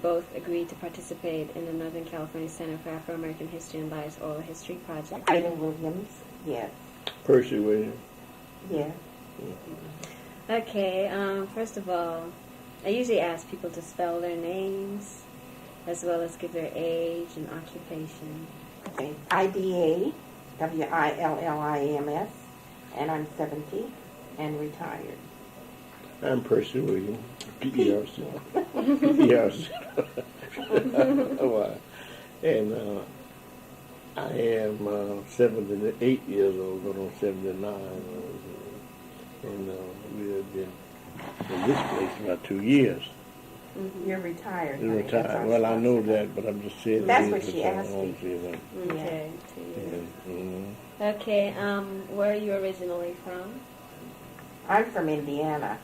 both agreed to participate in the Northern California Center for Afro-American History and Bias Oral History Project? Ida Williams, yes. Percy Williams. Yes. Okay, first of all, I usually ask people to spell their names as well as give their age and occupation. Okay. Ida, Williams, and I'm 70 and retired. I'm Percy Williams. PERC. PERC. And I am 78 years old, going on 79. And we have been in this place about 2 years. Mm-hmm. You're retired. You're retired. Well, I know that, but I'm just saying. That's what she asked me. Okay, 2 years. Mm-hmm. Okay, where are you originally from? I'm from Indiana.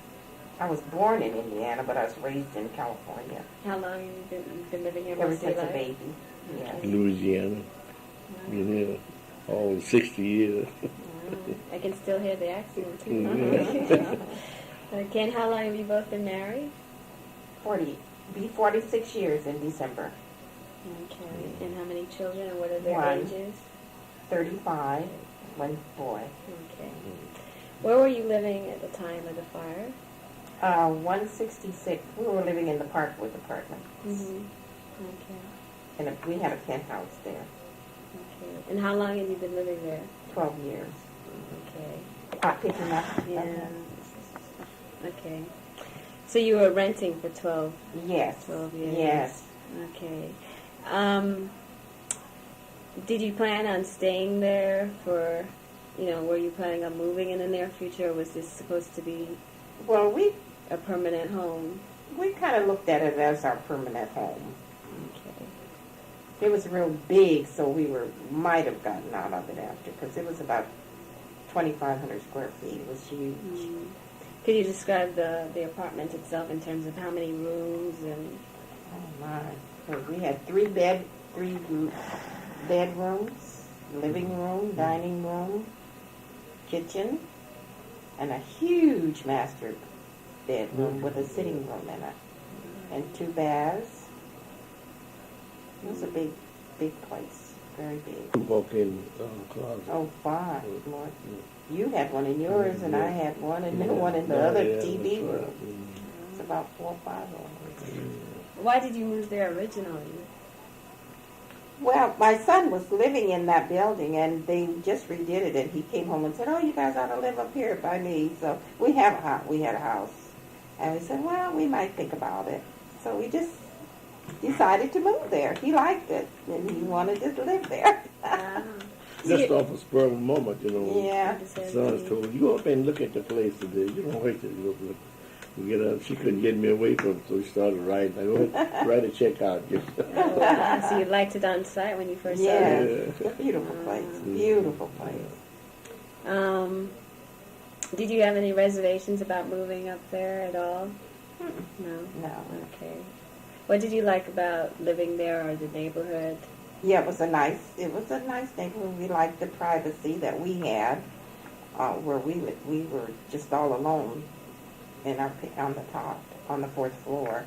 I was born in Indiana, but I was raised in California. How long have you been living here? Ever since a baby. Yeah. Louisiana. Been here all 60 years. I can still hear the accent too. Mm-hmm. Okay, and how long have you both been married? 46 years in December. Okay, and how many children and what are their One. ages? 35, one boy. Okay. Where were you living at the time of the fire? 166. We were living in the Parkwoods Apartments. Mm-hmm. Okay. And we had a penthouse there. Okay. And how long have you been living there? 12 years. Okay. Picking up. Yeah. Okay. So you were renting for 12 Yes. 12 years? Yes. Okay. Did you plan on staying there for, were you planning on moving in the near future, or was this supposed to be Well, we a permanent home? kind of looked at it as our permanent home. Okay. It was real big, so we might have gotten out of it after, because it was about 2,500 square feet. It was huge. Mm. Could you describe the apartment itself in terms of how many rooms and? Oh my! So we had three bedrooms, living room, dining room, kitchen, and a huge master bedroom with a sitting room in it, and 2 baths. It was a big place, very big. Walk-in closet. Oh, 5 more. You had one in yours, and I had one, and then one in the other TV room. It's about 4 or 5 of them. Why did you move there originally? Well, my son was living in that building, and they just redid it, and he came home and said, "Oh, you guys ought to live up here by me." So we had a house, and we said, "Well, we might think about it." So we just decided to move there. He liked it, and he wanted to live there. Just off a spur of a moment, Yeah. Son told you go up and look at the place today. You don't wait till you go look. We get up. She couldn't get me away from it, so we started writing. I go write a check out. So you liked it on site when you first saw it? Yes, it's a beautiful place. Beautiful place. Did you have any reservations about moving up there at all? No. No. Okay. What did you like about living there or the neighborhood? Yeah, it was a nice neighborhood. We liked the privacy that we had, where we lived. We were just all alone on the top, on the 4th floor.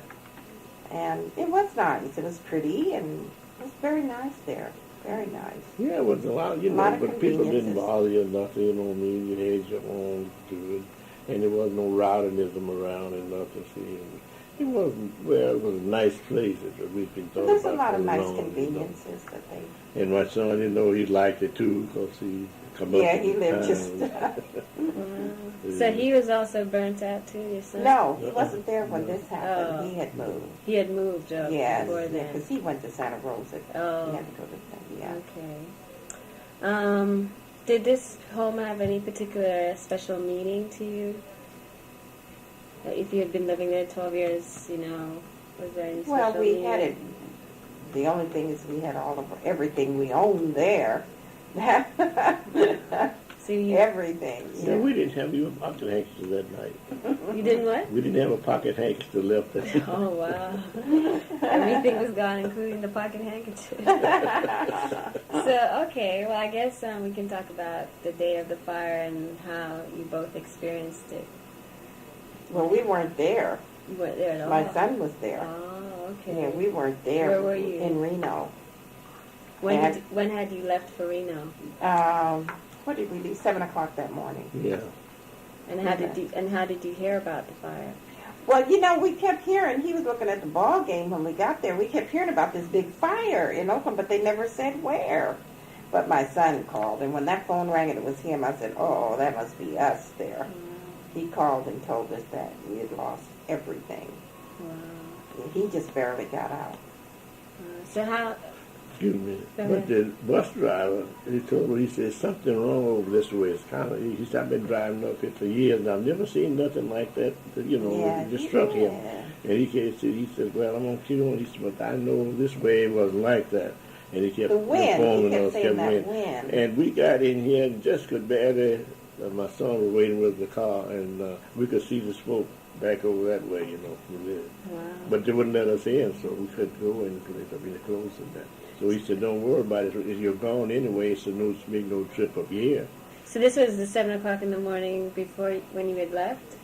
And it was nice. It was pretty, and it was very nice there. Very nice. Yeah, it was a lot, but people didn't bother you nothing, you had your own to it. And there was no rowdyism around and nothing, see. It was a nice place. There's a lot of nice conveniences that they... And my son, he liked it too, because he come up. Yeah, he lived just... So he was also burnt out too, your son? No, he wasn't there when this happened. Oh. He had moved. He had moved before then? Because he went to Santa Rosa. Oh. He had to go to Santa, Okay. Did this home have any particular special meaning to you? If you had been living there 12 years, was there any special meaning? Had it. The only thing is we had everything we owned there. Everything. Yeah, we didn't have even pocket handkerchiefs that night. You didn't what? We didn't have a pocket handkerchief left. Oh, wow. Everything was gone, including the pocket handkerchief. So, okay, well, I guess we can talk about the day of the fire and how you both experienced it. Well, we weren't there. You weren't there at all? My son was there. Oh, okay. Yeah, we weren't there. Where were you? In Reno. When had you left for Reno? What did we leave? 7 o'clock that morning. Yeah. And how did you hear about the fire? Well, we kept hearing. He was looking at the ball game when we got there. We kept hearing about this big fire in Oakland, but they never said where. But my son called, and when that phone rang and it was him, I said, "Oh, that must be us there." He called and told us that we had lost everything. Wow. He just barely got out. So how? Excuse me. But the bus driver, he told me, he said, something wrong over this way. It's kind of, he said, I've been driving up here for years, and I've never seen nothing like that, it just struck him. And he said, well, I'm going to keep on. He said, but I know this way wasn't like that. And he kept informing us, wind. And we got in here and just could barely, my son was waiting with the car, and we could see the smoke back over that way, from there. Wow. But they wouldn't let us in, so we couldn't go in because they were closed and that. So he said, don't worry about it. If you're gone anyway, so make no trip up here. So this was the 7 o'clock in the morning when you had left?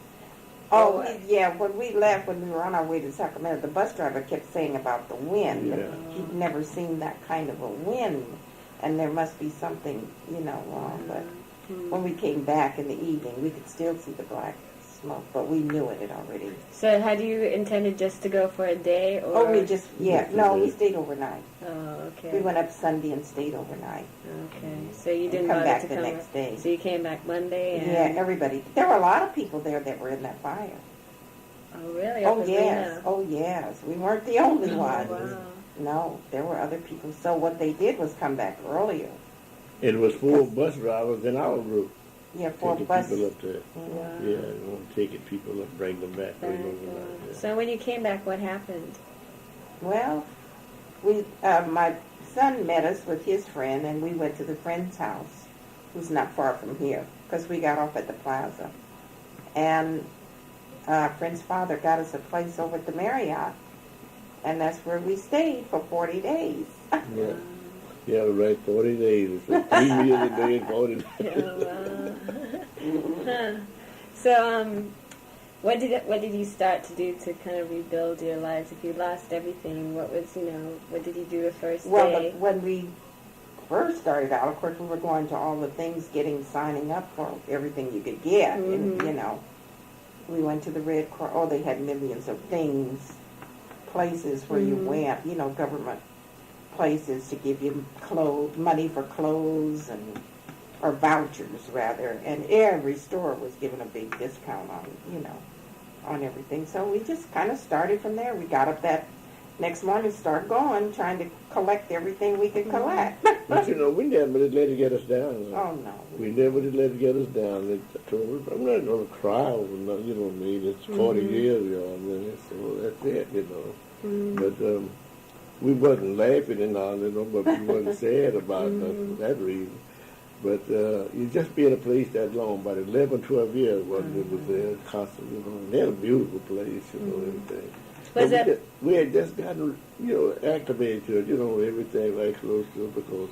Oh, when we left, when we were on our way to Sacramento, the bus driver kept saying about the wind. Yeah. He'd never seen that kind of a wind, and there must be something, wrong. But when we came back in the evening, we could still see the black smoke, but we knew it had already. So had you intended just to go for a day? Or? Oh, we stayed overnight. Oh, okay. We went up Sunday and stayed overnight. Okay, so you didn't come bother back to the come next day. So you came back Monday? Yeah, everybody. There were a lot of people there that were in that fire. Oh, really? Oh, yes. Oh, yes. We weren't the only ones. Wow. No, there were other people. So what they did was come back earlier. It was 4 bus drivers in our group. Yeah, 4 buses. People up there. Wow. Yeah, taking people up, bring them back. So when you came back, what happened? Well, my son met us with his friend, and we went to the friend's house, who's not far from here, because we got off at the plaza. And our friend's father got us a place over at the Marriott, and that's where we stayed for 40 days. Yeah, right, 40 days. It's 3 meals a day and 40 days. Huh. So, what did you start to do to kind of rebuild your lives? If you lost everything, what did you do the first day? Well, when we first started out, of course, we were going to all the things, signing up for everything you could get, and we went to the Red Cross. Oh, they had millions of things, places where you went, government places to give you money for clothes or vouchers rather, and every store was given a big discount on everything. So we just kind of started from there. We got up that next morning, started going, trying to collect everything we could collect. But we never let it get us down. Oh no, we never did let it get us down. It told us, I'm not going to cry over nothing, you know what I mean? It's 40 years ago, so that's it, But we wasn't laughing and all, but we wasn't sad about nothing for that reason. But you just be in a place that long, about 11, 12 years, it was there constantly, and they had a beautiful place, everything. We had just gotten, activated to it, everything right close to it, because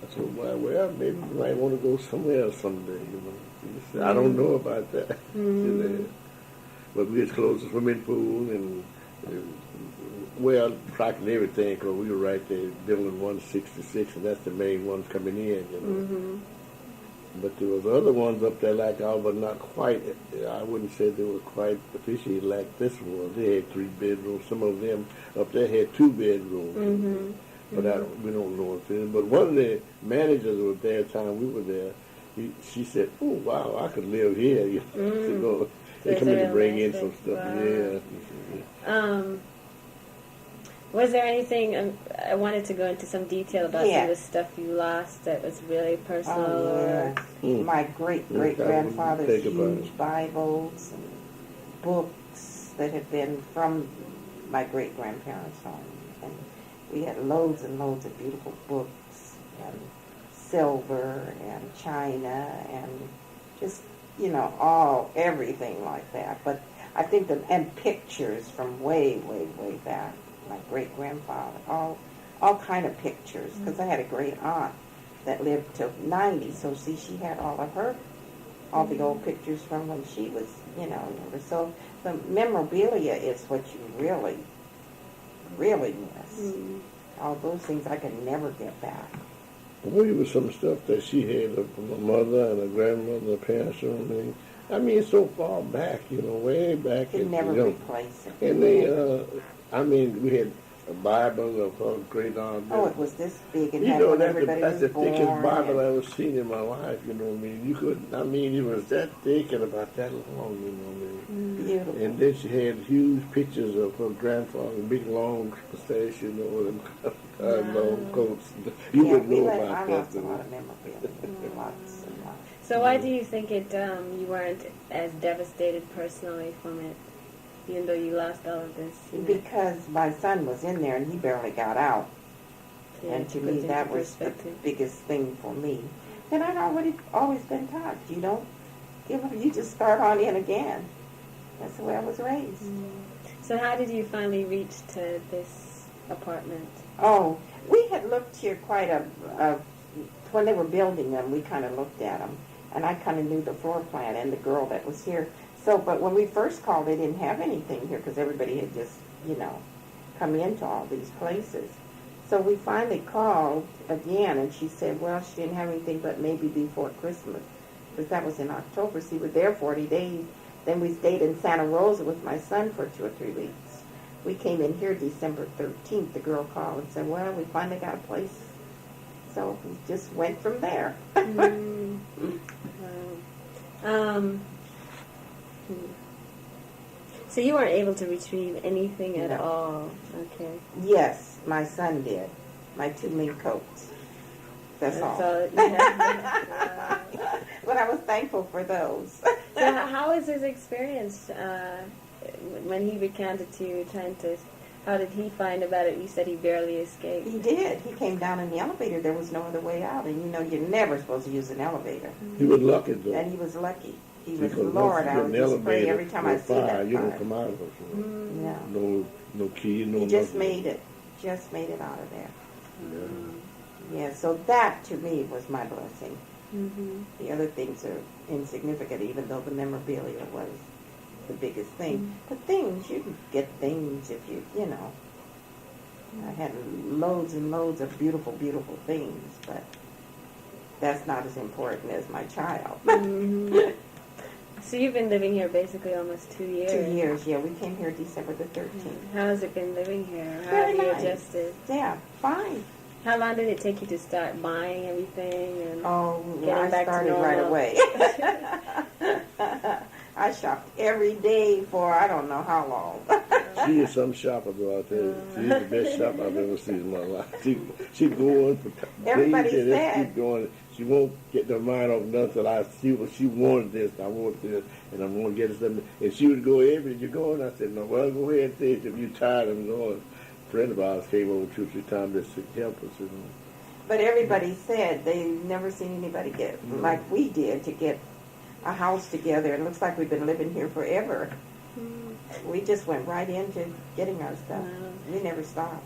I said, well, maybe we might want to go somewhere else someday, Said, I don't know about that. But we was close to swimming pool and, practically everything, because we were right there, building 166, and that's the main ones coming in, But there was other ones up there like ours, but not quite. I wouldn't say they were quite officially like this one. They had 3 bedrooms. Some of them up there had 2 bedrooms. But we don't know if it is. But one of the managers was there at the time we were there. She said, "Oh wow, I could live here." They come in to bring in some stuff. Wow. Yeah. Was there anything, I wanted to go into some detail about some of the stuff you lost that was really personal? My great-great-grandfather's huge Bibles and books that had been from my great-grandparents' home. And we had loads and loads of beautiful books and silver and china and just, everything like that. But I think and pictures from way, way, way back. My great-grandfather, all kind of pictures, because I had a great aunt that lived till 90, so see, she had all of her all the old pictures from when she was, younger. So the memorabilia is what you really, really miss. Mm. All those things I can never get back. Well, it was some stuff that she had from her mother and her grandmother, parents, and everything. I mean, so far back, way back. You can never replace it. And we had a Bible of her great aunt. Oh, it was this big, and when everybody that's was the born. thickest Bible I ever seen in my life. You know what I mean? You couldn't. I mean, it was that thick and about that long. You know what I mean? Beautiful. And then she had huge pictures of her grandfather, big long mustache, them long coats. You wouldn't know about I that. lost a lot of memorabilia. Lots and lots. So why do you think you weren't as devastated personally from it, even though you lost all of this? Because my son was in there and he barely got out. And to me, that was the biggest thing for me. And I'd always been taught, you don't give up, you just start on in again. That's the way I was raised. So how did you finally reach to this apartment? Oh, we had looked here quite when they were building them, we kind of looked at them. And I kind of knew the floor plan and the girl that was here. So, but when we first called, they didn't have anything here because everybody had just, come into all these places. So we finally called again, and she said, well, she didn't have anything but maybe before Christmas, because that was in October. So we were there 40 days. Then we stayed in Santa Rosa with my son for 2 or 3 weeks. We came in here December 13th. The girl called and said, well, we finally got a place. So we just went from there. So you weren't able to retrieve anything at No. all? Okay. Yes, my son did. My 2 mink coats. That's all. But I was thankful for those. So how was his experience when he recounted to you, how did he find about it? You said he barely escaped. He did. He came down in the elevator. There was no other way out. And you're never supposed to use an elevator. He was lucky, though. And he was lucky. He was, Because Lord, I once would you get just an pray elevator every time I or see that fire, you don't car. come out of it. No. No key, no He just nothing. made it. Just made it out of there. Yeah. Yeah, so that to me was my blessing. Mm-hmm. The other things are insignificant, even though the memorabilia was the biggest thing. But things, you can get things if I had loads and loads of beautiful, beautiful things, but that's not as important as my child. So you've been living here basically almost 2 years. 2 years, yeah. We came here December the 13th. How has it been living here? How Very have you nice. adjusted? Yeah, fine. How long did it take you to start buying everything? And Oh, getting I back to started right normal? away. I shopped every day for I don't know how long. She is some shopper, though, I tell you. She's the best shopper I've ever seen in my life. She going for Everybody days and just said. keep going. She won't get her mind off nothing till I see what she wanted this, I want this, and I'm going to get her something. And she would go, every you going? I said, no, well, go ahead and say it. If you're tired, I'm going. A friend of ours came over 2 or 3 times just to help us, But everybody said they've never seen anybody get like we did to get a house together. It looks like we've been living here forever. We just went right into getting our stuff. We never stopped.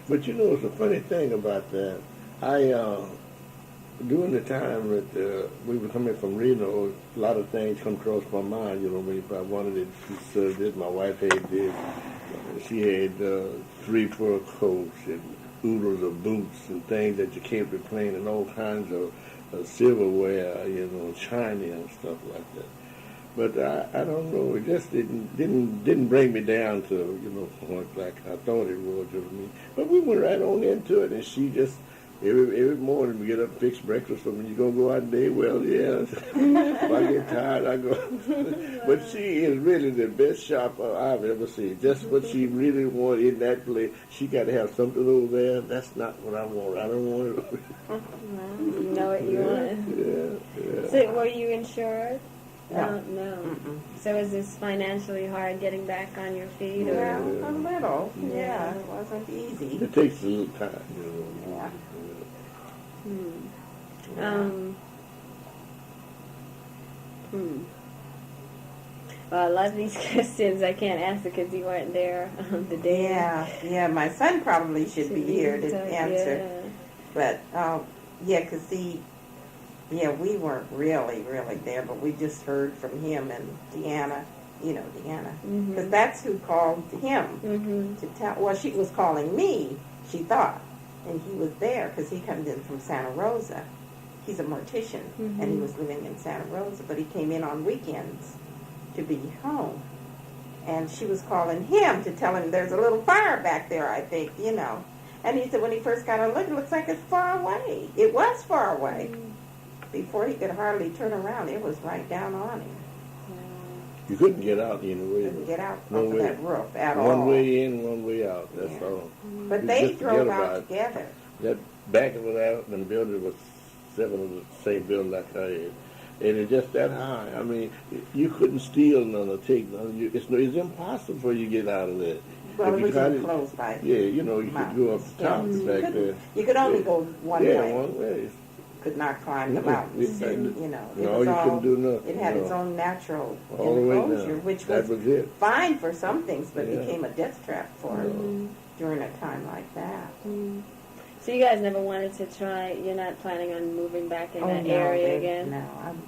But it's a funny thing about that. During the time that we were coming from Reno, a lot of things come across my mind. If I wanted it, this, my wife had this. She had 3 fur coats and oodles of boots and things that you can't replace, and all kinds of silverware, shiny and stuff like that. But I don't know. It just didn't bring me down to point like I thought it would. But we went right on into it, and she just every morning we get up and fix breakfast. So when you gonna go out today, well, yeah. If I get tired, I go. But she is really the best shopper I've ever seen. Just what she really wanted in that place. She got to have something over there. That's not what I want. I don't want it. You know what you want. Yeah. So were you insured? No. No. Mm-mm. So is this financially hard getting back on your feet? Yeah, Or? a little. Yeah. Yeah, it wasn't easy. It takes a little time. Yeah. Well, a lot of these questions I can't answer because you weren't there on the day. Yeah. My son probably should be here to So, answer. yeah. But, yeah, because Yeah, we weren't really there, but we just heard from him and Deanna, Deanna. Because that's who called him to tell, well, she was calling me, she thought. And he was there because he comes in from Santa Rosa. He's a mortician, and he was living in Santa Rosa, but he came in on weekends to be home. And she was calling him to tell him there's a little fire back there, I think, And he said when he first got a look, it looks like it's far away. It was far away. Before he could hardly turn around, it was right down on him. You couldn't get out anyway. Couldn't get out of that roof at all. One way in, one way out, that's all. But they drove out together. That back of it out, and the building was 7 of the same building like I had. And it's just that high. I mean, you couldn't steal none or take none. It's impossible for you to get out of that. Well, it was enclosed by you could go up the top back there. You could only go one way. Yeah, one way. Could not climb the mountains. No, you couldn't do nothing. It had its own natural all the way enclosure, down. which was fine for some things, but became a death trap for it during a time like that. So you guys never wanted to try, you're not planning on moving back in that area again? No,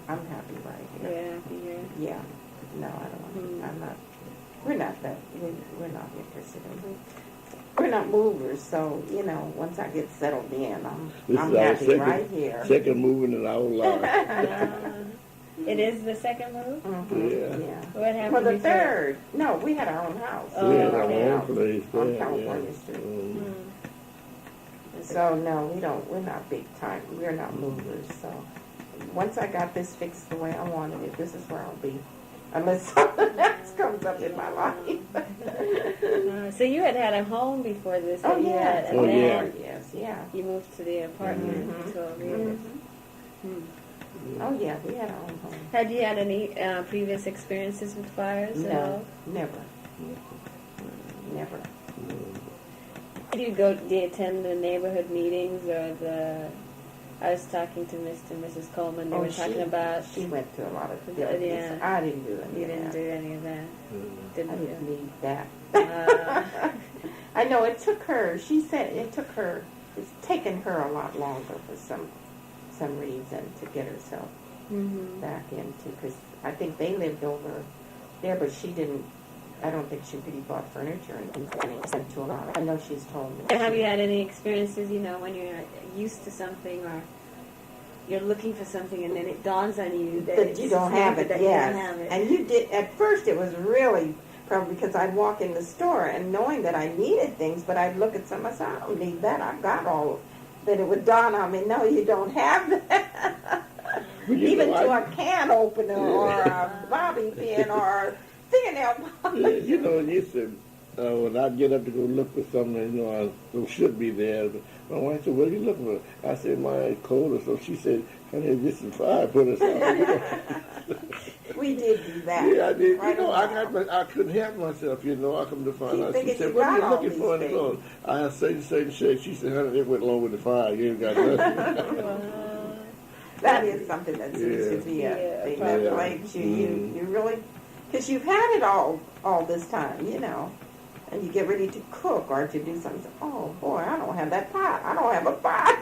I'm happy right here. You're happy here? Yeah. No, I don't want to. I'm not. We're not interested in it. We're not movers, so, once I get settled in, I'm happy right here. Second moving in our life. It is the second move? Yeah. What happened Well, the before? third. No, we had our own house. We had our own place on California Street. So, no, we're not big time. We're not movers, so. Once I got this fixed the way I wanted it, this is where I'll be. Unless something else comes up in my life. So you had a home before this? Oh, you yeah. had Yes, yeah. You moved to the apartment 12 years. Oh, yeah, we had our own home. Had you had any previous experiences with fires at all? Never. Never. Do you attend the neighborhood meetings or I was talking to Mr. and Mrs. Coleman. They were talking about. She went to a lot of facilities. Yeah. I didn't do any of that. You didn't do any of that. I didn't need that. I know it took her. She said it took her. It's taken her a lot longer for some reason to get herself back into. Because I think they lived over there, but she didn't. I don't think she really bought furniture and sent to a lot. I know she's told me. And have you had any experiences, when you're used to something or you're looking for something and then it dawns on you that you don't have it, yes. You don't have it. And you did, at first it was really, probably because I'd walk in the store and knowing that I needed things, but I'd look at some and say, I don't need that, I've got all. Then it would dawn on me, no, you don't have that. Even to a can opener or a bobby pin or fingernail polish. You said, when I get up to go look for something, it should be there. But my wife said, what are you looking for? I said, my cold. So she said, honey, this is fire. Put us on. We did do that. Yeah, I did. Right I couldn't help myself, I come to find out. She said, what are you looking for in the clothes? I said, she said, honey, it went along with the fire. You ain't got nothing. That is something that seems to be a thing that plagues you. You really, because you've had it all this time, and you get ready to cook or to do something. Oh boy, I don't have that pot. I don't have a pot.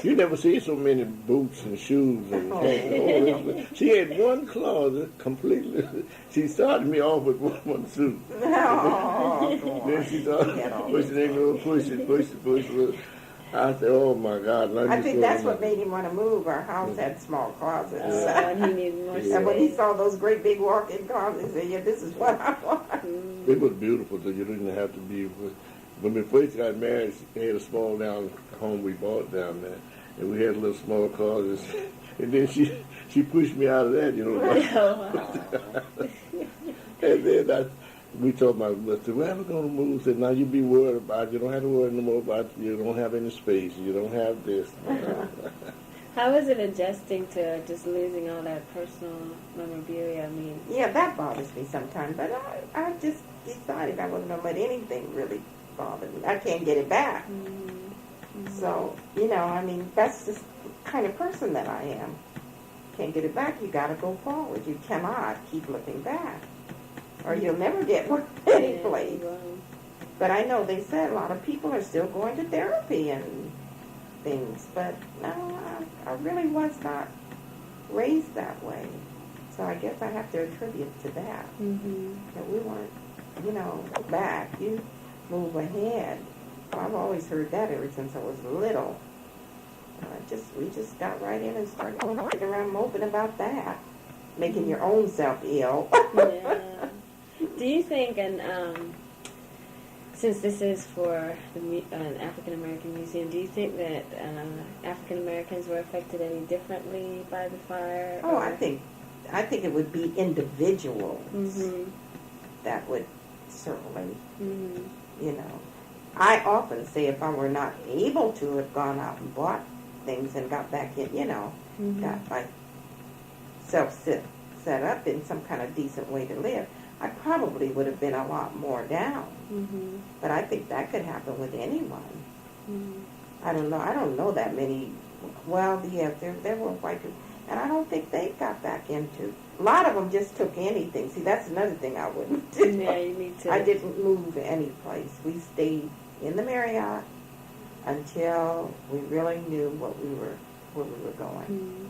You never see so many boots and shoes and pants. She had one closet completely. She started me off with one suit. Then she started push it. I said, oh my God. I think that's what made him want to move. Our house had small closets. And he needed more space. And when he saw those great big walk-in closets, he said, yeah, this is what I want. It was beautiful, so you didn't have to be. When we first got married, we had a small down home we bought down there, and we had a little small closet. And then she pushed me out of that, And then we told my sister, we're never going to move. Said, now you be worried about it. You don't have to worry no more about it. You don't have any space. You don't have this. How is it adjusting to just losing all that personal memorabilia? Yeah, that bothers me sometimes. But I just decided I wasn't going to let anything really bother me. I can't get it back. So, that's just the kind of person that I am. Can't get it back. You got to go forward. You cannot keep looking back, or you'll never get any place. But I know they said a lot of people are still going to therapy and things, but no, I really was not raised that way. So I guess I have to attribute to that. Mm-hmm. That we weren't, go back. You move ahead. Well, I've always heard that ever since I was little. We just got right in and started sitting around moping about that. Making your own self ill. Yeah. Do you think, and since this is for an African American museum, do you think that African Americans were affected any differently by the fire? Oh, I think it would be individuals Mm-hmm. that would certainly, Mm-hmm. I often say if I were not able to have gone out and bought things and got back in, Mm-hmm. got my self set up in some kind of decent way to live, I probably would have been a lot more down. Mm-hmm. But I think that could happen with anyone. Mm-hmm. I don't know. I don't know that many. Well, yeah, there were white people, and I don't think they got back into. A lot of them just took anything. See, that's another thing I wouldn't do. Yeah, you need to. I didn't move any place. We stayed in the Marriott until we really knew where we were going. Mm-hmm.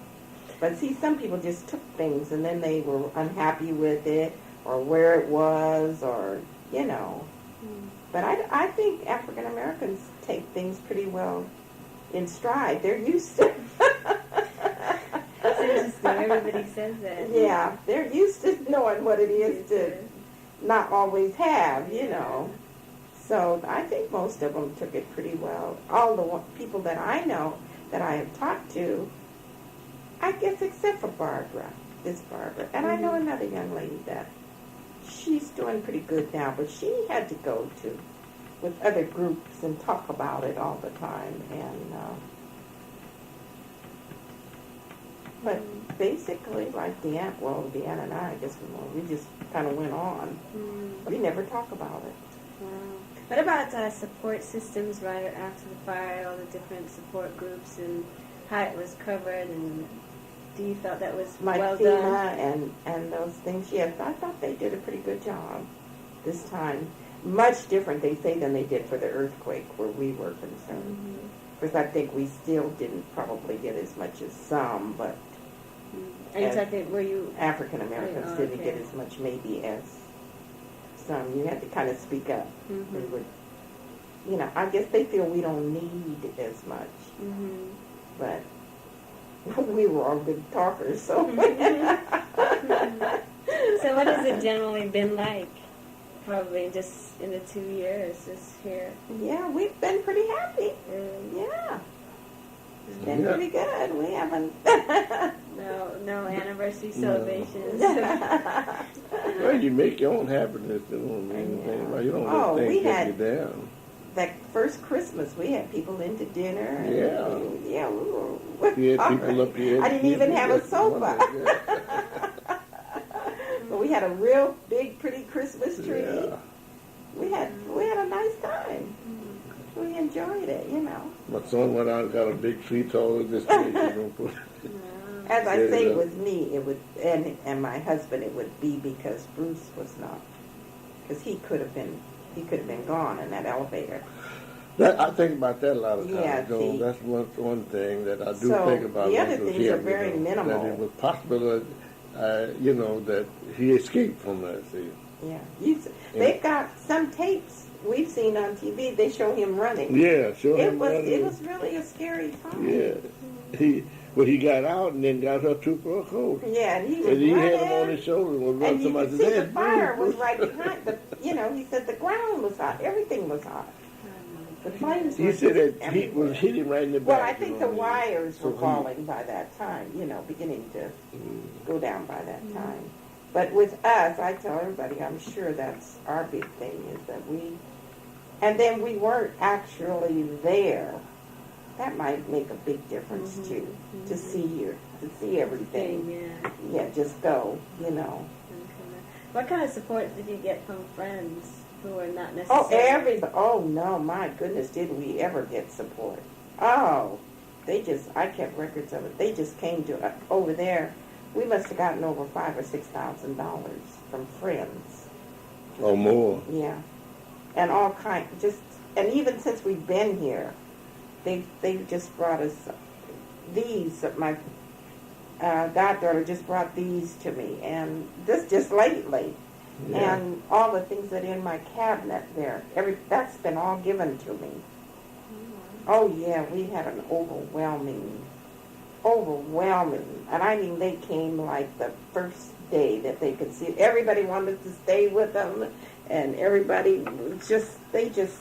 But see, some people just took things and then they were unhappy with it or where it was or, Mm-hmm. But I think African Americans take things pretty well in stride. They're used to That's interesting. Everybody says that. Yeah, they're used to knowing what it is to not always have, So I think most of them took it pretty well. All the people that I know that I have talked to, I guess except for this Barbara. And I know another young lady that she's doing pretty good now, but she had to go with other groups and talk about it all the time. And but basically, like Deanna and I guess we just kind of went on. Mm. We never talk about it. Wow. What about support systems right after the fire, all the different support groups and how it was covered, and do you felt that was Like well FEMA done? and those things, yes, I thought they did a pretty good job this time. Much different, they say, than they did for the earthquake where we were concerned. Mm-hmm. Because I think we still didn't probably get as much as some, but Are you talking, were you... African Americans Oh, didn't okay. get as much maybe as some. You had to kind of speak up. Mm-hmm. We would, I guess they feel we don't need as much, Mm-hmm. but we were all good talkers, so. So what has it generally been like? Probably just in the 2 years just here. Yeah, we've been pretty happy. Really? Yeah. It's been pretty good. We haven't. No anniversary celebrations. Well, you make your own happiness. You don't mean anything. Well, you don't let we things get had- you down. That first Christmas, we had people into dinner. And Yeah. we were. You had people up here. I didn't even have a sofa. Yeah. But we had a real big, pretty Christmas tree. Yeah. We had a nice time. We enjoyed it, My son went out and got a big tree taller than this place. As I Set it say, up. with me, it would, and my husband, it would be because Bruce was not, because he could have been gone in that elevator. I think about that a lot of times, Yeah, Joe. see. That's one thing that I do So, think about. the other when he was things here, are very minimal. That it was possible, that he escaped from that. See. Yeah, they've got some tapes we've seen on TV. They show him running. Yeah, sure. It was really a scary time. Yeah, he got out and then got her to for a coat. Yeah, and he was And he running. had him on his shoulder and was And running you somebody could see the said, fire was "Bruce." right behind the. He said the ground was hot. Everything was hot. The flames were He said that just heat was everywhere. hitting right in the back. Well, I think the what I mean? wires were So falling by that time, beginning to go down by that time. But with us, I tell everybody, I'm sure that's our big thing is that and then we weren't actually there. That might make a big difference too, to see everything. Yeah, just go, What kind of support did you get from friends who were not necessarily... Oh no, my goodness, did we ever get support? Oh, I kept records of it. They just came to over there. We must have gotten over $5,000 or $6,000 from friends. Or more. Yeah, and all and even since we've been here, they've just brought us these. goddaughter just brought these to me, and this just lately. Yeah. And all the things that are in my cabinet there, that's been all given to me. Oh yeah, we had an overwhelming, and I mean they came like the first day that they could see. Everybody wanted to stay with them, and everybody they just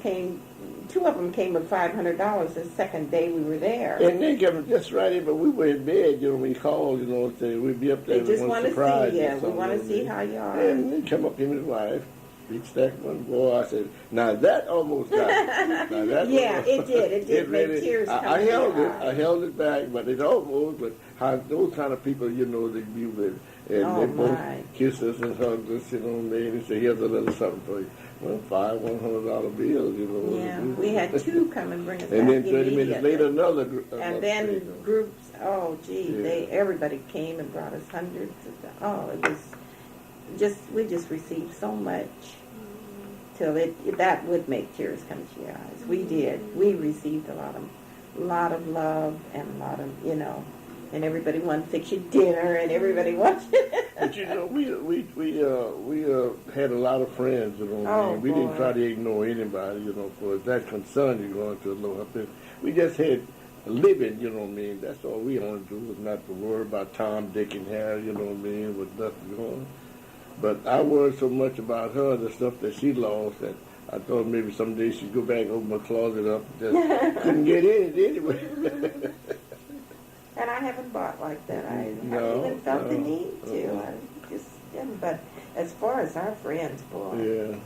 came. Two of them came with $500 the second day we were there. And they kept just right in, but we were in bed, we called, say we'd be up there. They just want to see you. We want to to see how you are. And they come up, him and his wife, big stack one. Boy, I said, now that almost got it. Now that Yeah, it did. It did make really, tears come I held to your it. I eyes. held it back, but it almost. But how those kind of people, they be with, and Oh, they both my. kissed us and hugged us, and they said, here's a little something for you. Well, $100 bills, Yeah, we had two come and bring us And back then 30 minutes immediately. later, another group. And then groups, oh gee, Yeah. everybody came and brought us hundreds of, it was we just received so much till that would make tears come to your eyes. We did. We received a lot of love and a lot of, and everybody wanted to fix you dinner and everybody wanted. But we had a lot of friends, Oh, we didn't boy. try to ignore anybody, for that concern you're going to low up there. We just had a living, that's all we wanted to do was not to worry about Tom, Dick, and Harry, with nothing going. But I worried so much about her, the stuff that she lost, that I thought maybe someday she'd go back and open my closet up, just couldn't get in it anyway. And I haven't bought like that. I No, haven't even felt the no, need to. no. I just didn't. But as far as our friends, boy, Yeah.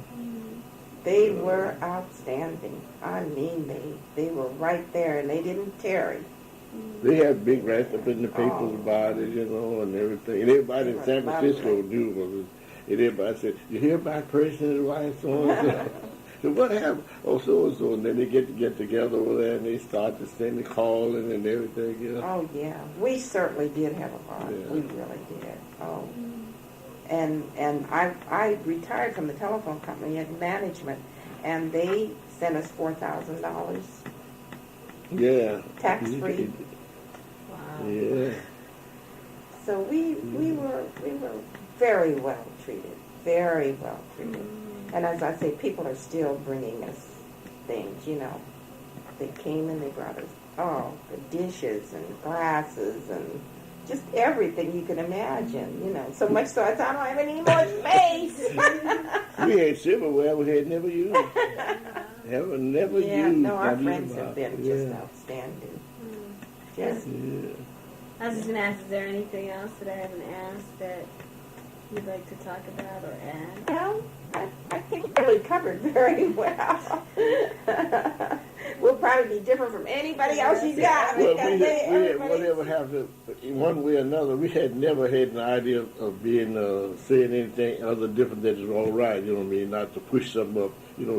they were outstanding. I mean, they were right there, and they didn't tarry. They had big write up in the papers Oh. about it, and everything. And everybody in San Francisco knew was. And everybody said, "You hear about Percy and his wife, so and so?" So what happened? Oh, so and so. And then they get together over there, and they start to send the calling and everything. Oh yeah, we certainly did have a lot. Yeah. We really did. Oh, and I retired from the telephone company at management, and they sent us $4,000 Yeah. tax free. Wow. Yeah. So we were very well treated, very well treated. And as I say, people are still bringing us things, They came and they brought us, the dishes and glasses and just everything you can imagine, So much so I thought I don't have any more space. We had silverware we had never used. Never Yeah, used. no, our not friends even have been about- just yeah. outstanding. Just, Yeah. I was just going to ask, is there anything else that I haven't asked that you'd like to talk about or add? well, I think really covered very well. We'll probably be different from anybody else you got. Well, because everybody's- whatever happened, in one way or another, we had never had an idea of being saying anything other different than it's all right. Not to push something up.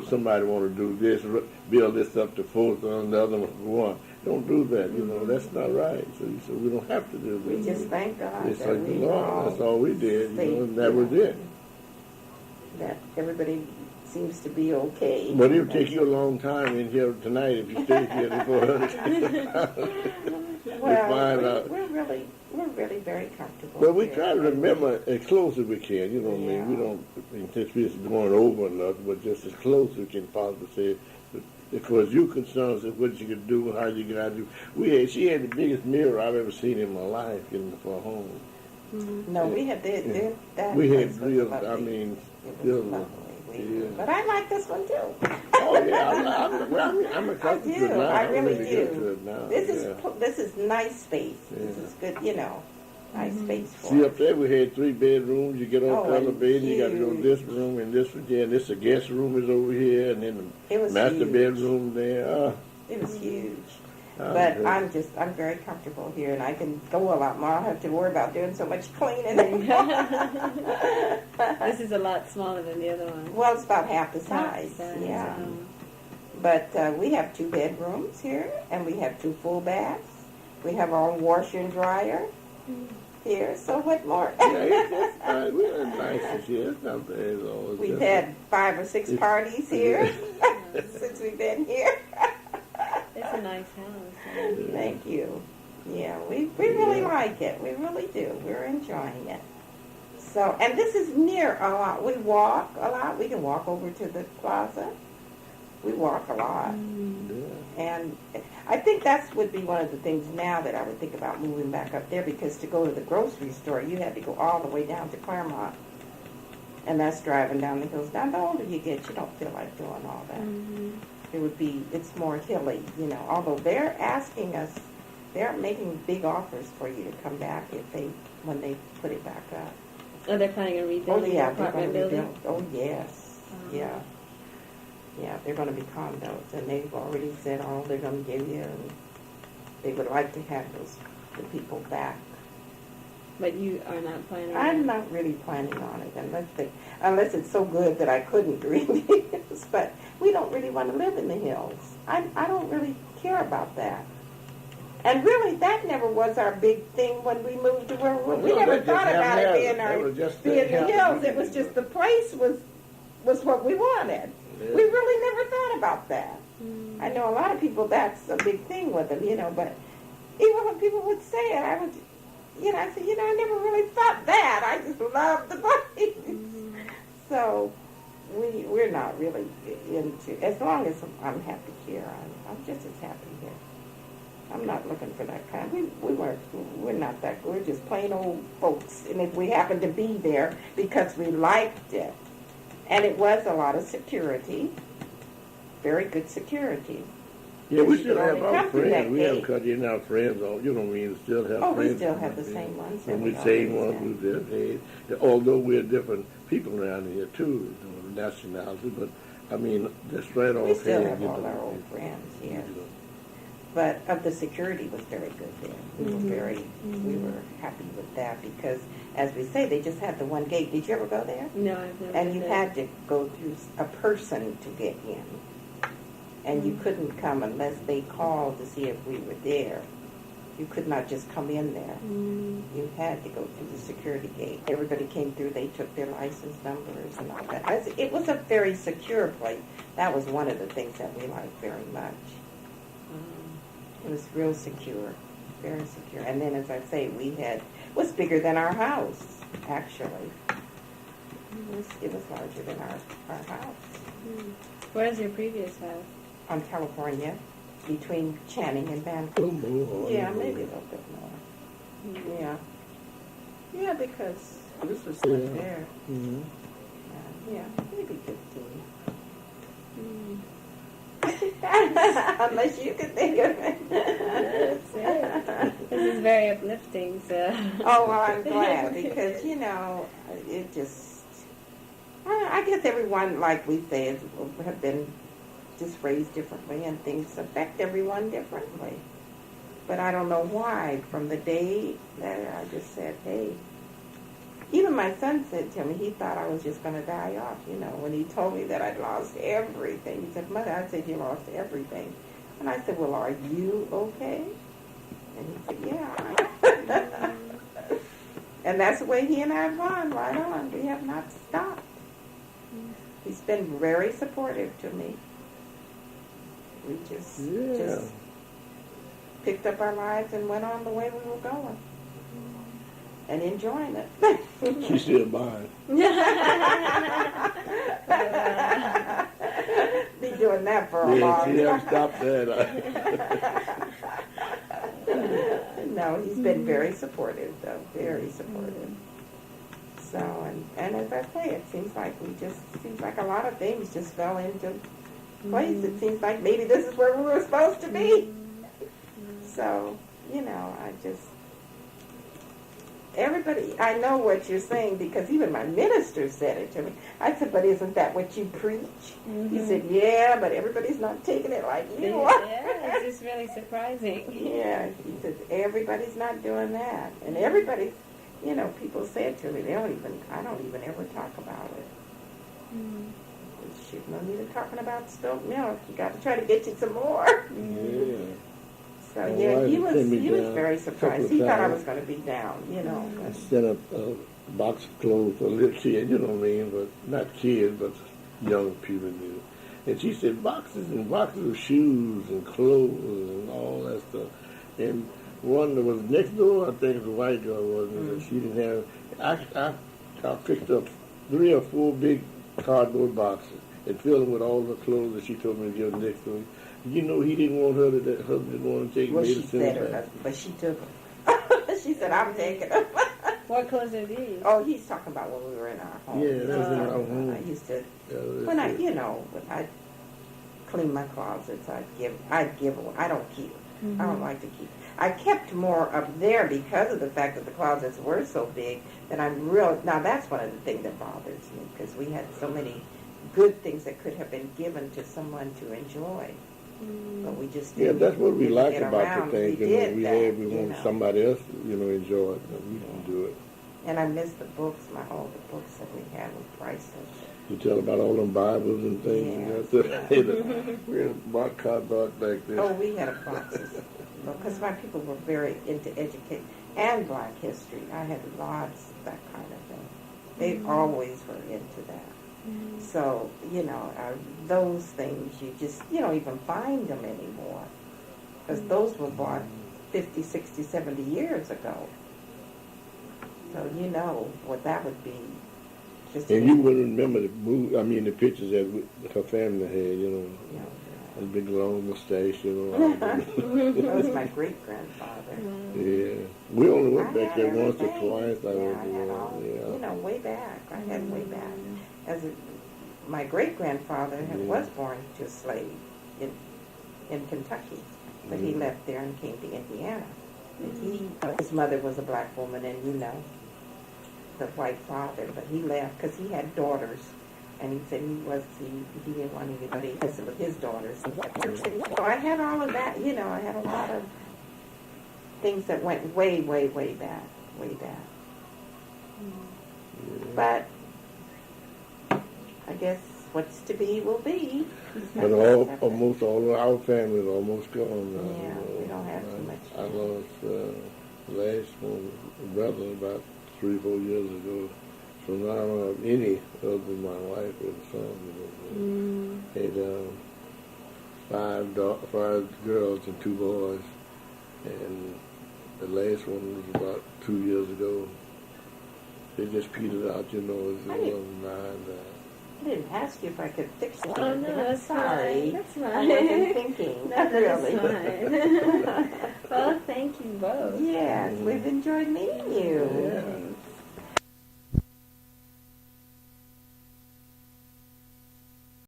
Somebody want to do this, build this up to fourth, and the other one go on. Don't do that. That's not right. So we don't have to do that. We just thank God It's that like the we were all Lord. That's all we did. safe, And that was it. That everybody seems to be okay. But it'll take you a long time in here tonight if you stay here before Well, find out. we're really very comfortable. But we here. try to remember as close as we can, We don't anticipate going over enough, but just as close as we can possibly say. But as far as you concerned, as what you could do, how you got to do. She had the biggest mirror I've ever seen in my life for a home. No, we had that. We place had was real, lovely. I mean, It real. was lovely. Yeah. But I like this one too. Oh yeah, I'm accustomed to it now. I really I'm do. good to it now. This is nice space. This Yeah. is good, nice space for See, us. up there we had 3 bedrooms. You get off Oh, the and elevator, you got to go to huge. this room and this one there, and this a guest room is over here, and then It the was master huge. bedroom there. It was huge. Oh, But good. I'm very comfortable here, and I can go a lot more. I don't have to worry about doing so much cleaning. This is a lot smaller than the other one. Well, it's about half the size. Yeah. But we have 2 bedrooms here, and we have 2 full baths. We have our own washer and dryer here. So what more? Yeah, it's fine. We're nice this year. It's not bad at all. It's We've just- had 5 or 6 parties here since we've been here. It's a nice house. Thank you. Yeah, we really like it. We really do. We're enjoying it. So, and this is near a lot. We walk a lot. We can walk over to the plaza. We walk a lot. And I think that would be one of the things now that I would think about moving back up there, because to go to the grocery store, you had to go all the way down to Claremont. And that's driving down the hills. Now, the older you get, you don't feel like doing all that. It's more hilly, although they're asking us, they're making big offers for you to come back when they put it back up. Oh, they're planning on rebuilding the apartment building? Oh, yes. Yeah. Yeah, they're going to be condos, and they've already said all they're going to give you, and they would like to have the people back. But you are not planning on it? I'm not really planning on it, unless it's so good that I couldn't really. But we don't really want to live in the hills. I don't really care about that. And really, that never was our big thing when we moved to where we never thought about it being the hills. It was just the place was what we wanted. Yeah. We really never thought about that. I know a lot of people, that's a big thing with them, but even when people would say it, I would, I said, I never really thought that. I just loved the place. So we're not really into, as long as I'm happy here, I'm just as happy here. I'm not looking for that kind. We're not that good. We're just plain old folks. And if we happen to be there because we liked it, and it was a lot of security, very good security. Yeah, we still have our friends. We haven't cut in our friends off. We still have friends. Oh, we still have the same ones. And the same ones we just had. Although we're different people around here, too, nationality, but, just right off. We still have all our old friends, yes. But the security was very good there. We were happy with that because, as we say, they just had the one gate. Did you ever go there? No, I've never. And you had to go through a person to get in. And you couldn't come unless they called to see if we were there. You could not just come in there. You had to go through the security gate. Everybody came through. They took their license numbers and all that. It was a very secure place. That was one of the things that we liked very much. It was real secure, very secure. And then, as I say, was bigger than our house, actually. It was larger than our house. Where is your previous house? On California, between Channing and Vancouver. Yeah, maybe a little bit more. Yeah. Yeah, because this was right there. Yeah, maybe 15. Unless you can think of it. That's it. This is very uplifting, so. Oh, well, I'm glad because, it just, I guess everyone, like we say, have been just raised differently and things affect everyone differently. But I don't know why. From the day that I just said, hey, even my son said to me, he thought I was just going to die off, when he told me that I'd lost everything. He said, Mother, I said, you lost everything. And I said, well, are you okay? And he said, yeah. And that's the way he and I have gone, right on. We have not stopped. He's been very supportive to me. We just picked up our lives and went on the way we were going. And enjoying it. She's still buying. Be doing that for a long time. She hasn't stopped that. No, he's been very supportive, though. Very supportive. So, and as I say, it seems like a lot of things just fell into place. It seems like maybe this is where we were supposed to be. So, everybody, I know what you're saying because even my minister said it to me. I said, but isn't that what you preach? He said, yeah, but everybody's not taking it like you are. Yeah, it's just really surprising. Yeah, he said, everybody's not doing that. And everybody's, people say it to me. I don't even ever talk about it. Shoot, no need of talking about spilt milk. You got to try to get you some more. Yeah. So he was very surprised. He thought I was going to be down, I set up a box of clothes for little kids, but not kids, but young people do. And she said boxes and boxes of shoes and clothes and all that stuff. And one that was next door, I think it was a white girl, wasn't it? She didn't have. I fixed up 3 or 4 big cardboard boxes and filled them with all the clothes that she told me to give next door. You know, he didn't want her to. That husband didn't want to take Well, me she to said her back. husband, but she took them. She said, I'm taking them. What clothes are these? Oh, he's talking about when we were in our home. Yeah, that was in our home. I used to, Yeah, when I'd clean my closets, I'd give away. I don't keep. I don't like to keep. I kept more up there because of the fact that the closets were so big that now that's one of the things that bothers me, because we had so many good things that could have been given to someone to enjoy. But we just didn't, that's what we didn't like get about around. the thing. We want somebody else, enjoy it, and we didn't do it. And I miss the books. All the books that we had were priceless. You tell about all them Bibles and things. We had a box cardboard back there. Oh, we had boxes. Because my people were very into education and Black history. I had lots of that kind of thing. They always were into that. So, those things, you just, you don't even find them anymore. Because those were bought 50, 60, 70 years ago. So you know what that would be. And you wouldn't remember the pictures that her family had, a big long mustache, That was my great-grandfather. Yeah. We only went back there once or everything. twice. I had all, way back. I had way back. My great-grandfather was born to a slave in Kentucky, but he left there and came to Indiana. And his mother was a black woman, and the white father, but he left because he had daughters, and he said he didn't want anybody to visit with his daughters. So I had all of that, I had a lot of things that went way, way, way back, way back. But I guess what's to be will be. But almost all of our family is almost gone now. Yeah, we don't have too much. I lost last one brother about 3 or 4 years ago. So now I don't have any other than my wife and son. Had 5 girls and 2 boys, and the last one was about 2 years ago. They just petered out, it wasn't mine. I didn't ask you if I could fix it. Oh, no, that's sorry. fine. That's fine. I wasn't thinking. No, really. that's fine. Well, thank you both. Yes, we've enjoyed meeting you. Yeah.